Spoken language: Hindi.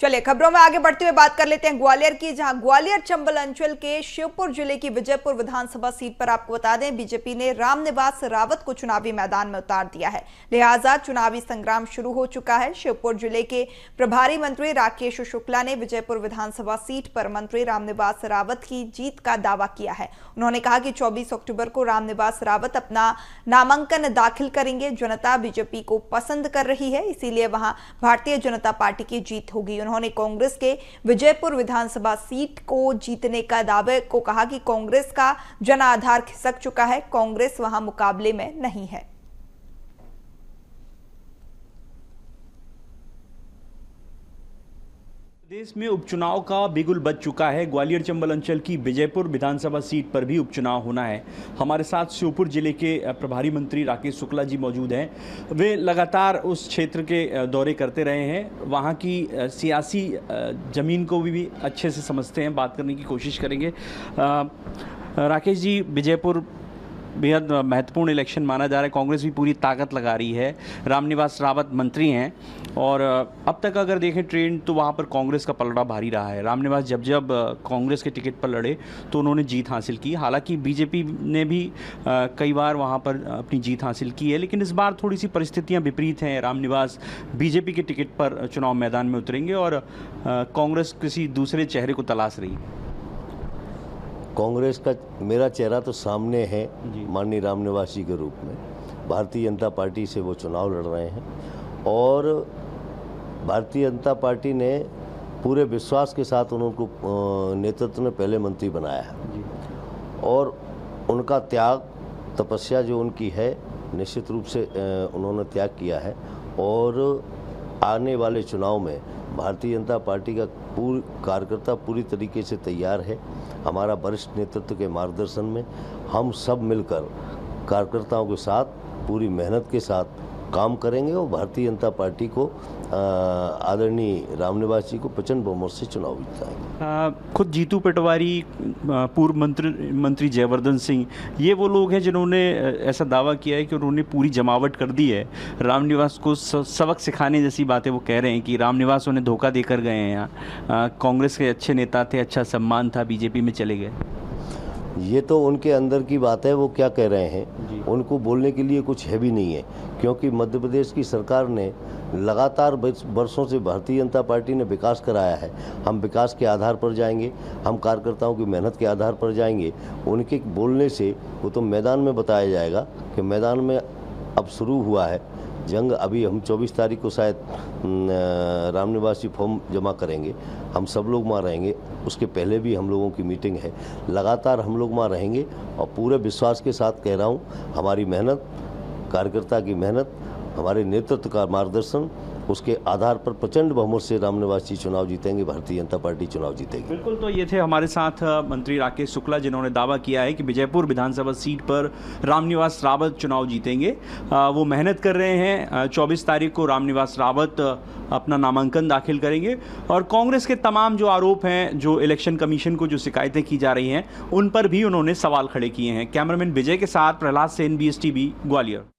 चलिए खबरों में आगे बढ़ते हुए बात कर लेते हैं ग्वालियर की, जहां ग्वालियर चंबल अंचल के शिवपुर जिले की विजयपुर विधानसभा सीट पर आपको बता दें बीजेपी ने रामनिवास रावत को चुनावी मैदान में उतार दिया है। लिहाजा चुनावी संग्राम शुरू हो चुका है। शिवपुर जिले के प्रभारी मंत्री राकेश शुक्ला ने विजयपुर विधानसभा सीट पर मंत्री रामनिवास रावत की जीत का दावा किया है। उन्होंने कहा कि 24 अक्टूबर को रामनिवास रावत अपना नामांकन दाखिल करेंगे। जनता बीजेपी को पसंद कर रही है, इसीलिए वहां भारतीय जनता पार्टी की जीत होगी। उन्होंने कांग्रेस के विजयपुर विधानसभा सीट को जीतने का दावे को कहा कि कांग्रेस का जन आधार खिसक चुका है, कांग्रेस वहां मुकाबले में नहीं है। देश में उपचुनाव का बिगुल बज चुका है। ग्वालियर चंबल अंचल की विजयपुर विधानसभा सीट पर भी उपचुनाव होना है। हमारे साथ शिवपुर जिले के प्रभारी मंत्री राकेश शुक्ला जी मौजूद हैं। वे लगातार उस क्षेत्र के दौरे करते रहे हैं, वहाँ की सियासी ज़मीन को भी अच्छे से समझते हैं। बात करने की कोशिश करेंगे। राकेश जी, विजयपुर बेहद महत्वपूर्ण इलेक्शन माना जा रहा है। कांग्रेस भी पूरी ताकत लगा रही है। रामनिवास रावत मंत्री हैं और अब तक अगर देखें ट्रेंड तो वहाँ पर कांग्रेस का पलड़ा भारी रहा है। रामनिवास जब कांग्रेस के टिकट पर लड़े तो उन्होंने जीत हासिल की। हालांकि बीजेपी ने भी कई बार वहाँ पर अपनी जीत हासिल की है, लेकिन इस बार थोड़ी सी परिस्थितियाँ विपरीत हैं। रामनिवास बीजेपी के टिकट पर चुनाव मैदान में उतरेंगे और कांग्रेस किसी दूसरे चेहरे को तलाश रही। कांग्रेस का मेरा चेहरा तो सामने है, माननीय रामनिवास जी के रूप में। भारतीय जनता पार्टी से वो चुनाव लड़ रहे हैं और भारतीय जनता पार्टी ने पूरे विश्वास के साथ उनको नेतृत्व में पहले मंत्री बनाया है और उनका त्याग तपस्या जो उनकी है निश्चित रूप से उन्होंने त्याग किया है और आने वाले चुनाव में भारतीय जनता पार्टी का कार्यकर्ता पूरी तरीके से तैयार है। हमारा वरिष्ठ नेतृत्व के मार्गदर्शन में हम सब मिलकर कार्यकर्ताओं के साथ पूरी मेहनत के साथ काम करेंगे और भारतीय जनता पार्टी को आदरणीय रामनिवास जी को प्रचंड बहुमत से चुनाव जिताएंगे। खुद जीतू पटवारी, पूर्व मंत्री जयवर्धन सिंह, ये वो लोग हैं जिन्होंने ऐसा दावा किया है कि उन्होंने पूरी जमावट कर दी है। रामनिवास को सबक सिखाने जैसी बातें वो कह रहे हैं कि रामनिवास उन्हें धोखा देकर गए हैं। यहाँ कांग्रेस के अच्छे नेता थे, अच्छा सम्मान था, बीजेपी में चले गए। ये तो उनके अंदर की बात है, वो क्या कह रहे हैं। उनको बोलने के लिए कुछ है भी नहीं है, क्योंकि मध्य प्रदेश की सरकार ने लगातार वर्षों से भारतीय जनता पार्टी ने विकास कराया है। हम विकास के आधार पर जाएंगे, हम कार्यकर्ताओं की मेहनत के आधार पर जाएंगे। उनके बोलने से वो तो मैदान में बताया जाएगा कि मैदान में अब शुरू हुआ है जंग। अभी हम 24 तारीख को शायद रामनिवास जी फॉर्म जमा करेंगे, हम सब लोग वहाँ रहेंगे। उसके पहले भी हम लोगों की मीटिंग है, लगातार हम लोग वहाँ रहेंगे और पूरे विश्वास के साथ कह रहा हूँ, हमारी मेहनत, कार्यकर्ता की मेहनत, हमारे नेतृत्व का मार्गदर्शन, उसके आधार पर प्रचंड बहुमत से रामनिवास जी चुनाव जीतेंगे, भारतीय जनता पार्टी चुनाव जीतेगी। बिल्कुल, तो ये थे हमारे साथ मंत्री राकेश शुक्ला, जिन्होंने दावा किया है कि विजयपुर विधानसभा सीट पर रामनिवास रावत चुनाव जीतेंगे। वो मेहनत कर रहे हैं। 24 तारीख को रामनिवास रावत अपना नामांकन दाखिल करेंगे और कांग्रेस के तमाम जो आरोप हैं, जो इलेक्शन कमीशन को जो शिकायतें की जा रही हैं, उन पर भी उन्होंने सवाल खड़े किए हैं। कैमरामैन विजय के साथ प्रहलाद सेन, BSTV, ग्वालियर।